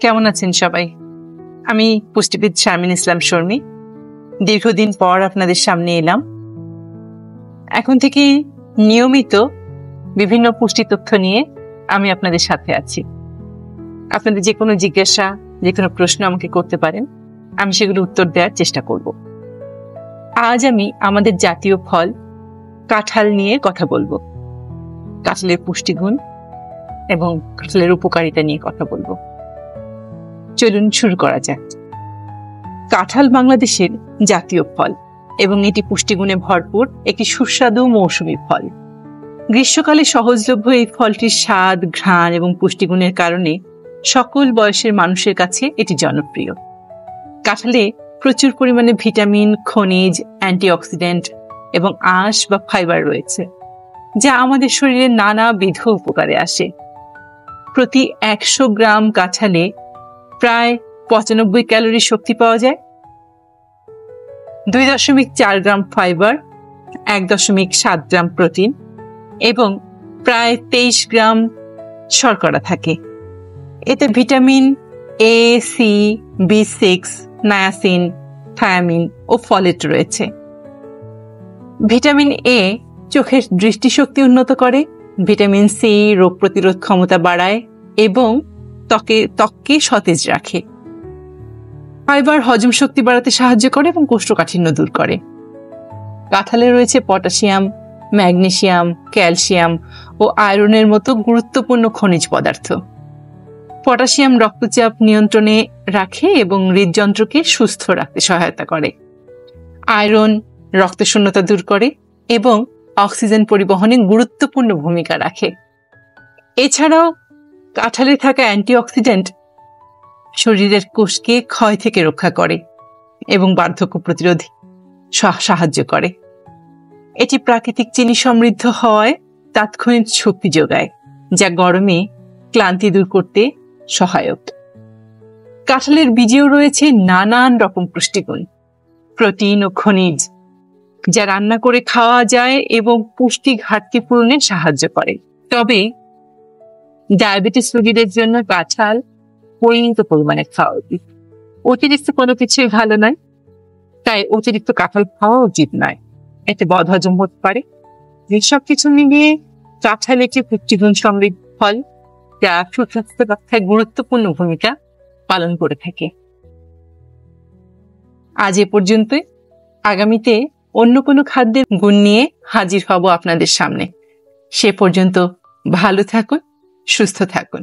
কেমন আছেন সবাই? আমি পুষ্টিবিদ শারমিন ইসলাম শর্মী। দীর্ঘদিন পর আপনাদের সামনে এলাম। এখন থেকে নিয়মিত বিভিন্ন পুষ্টি তথ্য নিয়ে আমি আপনাদের সাথে আছি। আপনাদের যে কোনো জিজ্ঞাসা, যে কোনো প্রশ্ন আমাকে করতে পারেন, আমি সেগুলো উত্তর দেওয়ার চেষ্টা করব। আজ আমি আমাদের জাতীয় ফল কাঁঠাল নিয়ে কথা বলবো। কাঁঠালের পুষ্টিগুণ এবং কাঁঠালের উপকারিতা নিয়ে কথা বলবো। চলুন শুরু করা যাক। কাঁঠাল বাংলাদেশের জাতীয় ফল এবং এটি পুষ্টিগুণে ভরপুর একটি সুস্বাদু মৌসুমী ফল। গ্রীষ্মকালে সহজলভ্য এই ফলটির স্বাদ, ঘ্রাণ এবং পুষ্টিগুণের কারণে সকল বয়সের মানুষের কাছে এটি জনপ্রিয়। কাঁঠালে প্রচুর পরিমাণে ভিটামিন, খনিজ, অ্যান্টিঅক্সিডেন্ট এবং আঁশ বা ফাইবার রয়েছে, যা আমাদের শরীরে নানাবিধ উপকারে আসে। প্রতি 100 গ্রাম কাঁঠালে প্রায় 95 ক্যালোরি শক্তি পাওয়া যায়, 2.4 গ্রাম ফাইবার, 1.7 গ্রাম প্রোটিন এবং প্রায় 23 গ্রাম শর্করা থাকে। এতে ভিটামিন এ, সি, বি6, নায়াসিন, থায়ামিন ও ফলেট রয়েছে। ভিটামিন এ চোখের দৃষ্টিশক্তি উন্নত করে, ভিটামিন সি রোগ প্রতিরোধ ক্ষমতা বাড়ায় এবং ত্বককে সতেজ রাখে। ফাইবার হজম শক্তি বাড়াতে সাহায্য করে এবং কোষ্ঠকাঠিন্য দূর করে। কাঁঠালে রয়েছে পটাশিয়াম, ম্যাগনেসিয়াম, ক্যালসিয়াম ও আয়রনের মতো গুরুত্বপূর্ণ খনিজ পদার্থ। পটাশিয়াম রক্তচাপ নিয়ন্ত্রণে রাখে এবং হৃদযন্ত্রকে সুস্থ রাখতে সহায়তা করে। আয়রন রক্তশূন্যতা দূর করে এবং অক্সিজেন পরিবহনে গুরুত্বপূর্ণ ভূমিকা রাখে। এছাড়াও কাঁঠালে থাকা অ্যান্টিঅক্সিডেন্ট শরীরের কোষকে ক্ষয় থেকে রক্ষা করে এবং বার্ধক্য প্রতিরোধে সাহায্য করে। এটি প্রাকৃতিক চিনি সমৃদ্ধ হওয়ায় তাৎক্ষণিক শক্তি যোগায়, যা গরমে ক্লান্তি দূর করতে সহায়ক। কাঁঠালের বীজেও রয়েছে নানান রকম পুষ্টিগুণ, প্রোটিন ও খনিজ, যা রান্না করে খাওয়া যায় এবং পুষ্টি ঘাটতি পূরণে সাহায্য করে। তবে ডায়াবেটিস রোগীদের জন্য কাঁঠাল পরিমিত পরিমাণে খাওয়া উচিত। অতিরিক্ত কোনো কিছুই ভালো নয়, তাই অতিরিক্ত কাঁঠাল খাওয়া উচিত নয়। এতে বদহজম হতে পারে। এইসব কিছু মিলিয়ে কাঁঠাল একটি পুষ্টিগুণ সমৃদ্ধ ফল, যা সুস্বাস্থ্য রক্ষায় গুরুত্বপূর্ণ ভূমিকা পালন করে থাকে। আজ এ পর্যন্তই। আগামীতে অন্য কোনো খাদ্যের গুণ নিয়ে হাজির হব আপনাদের সামনে। সে পর্যন্ত ভালো থাকুন, সুস্থ থাকুন।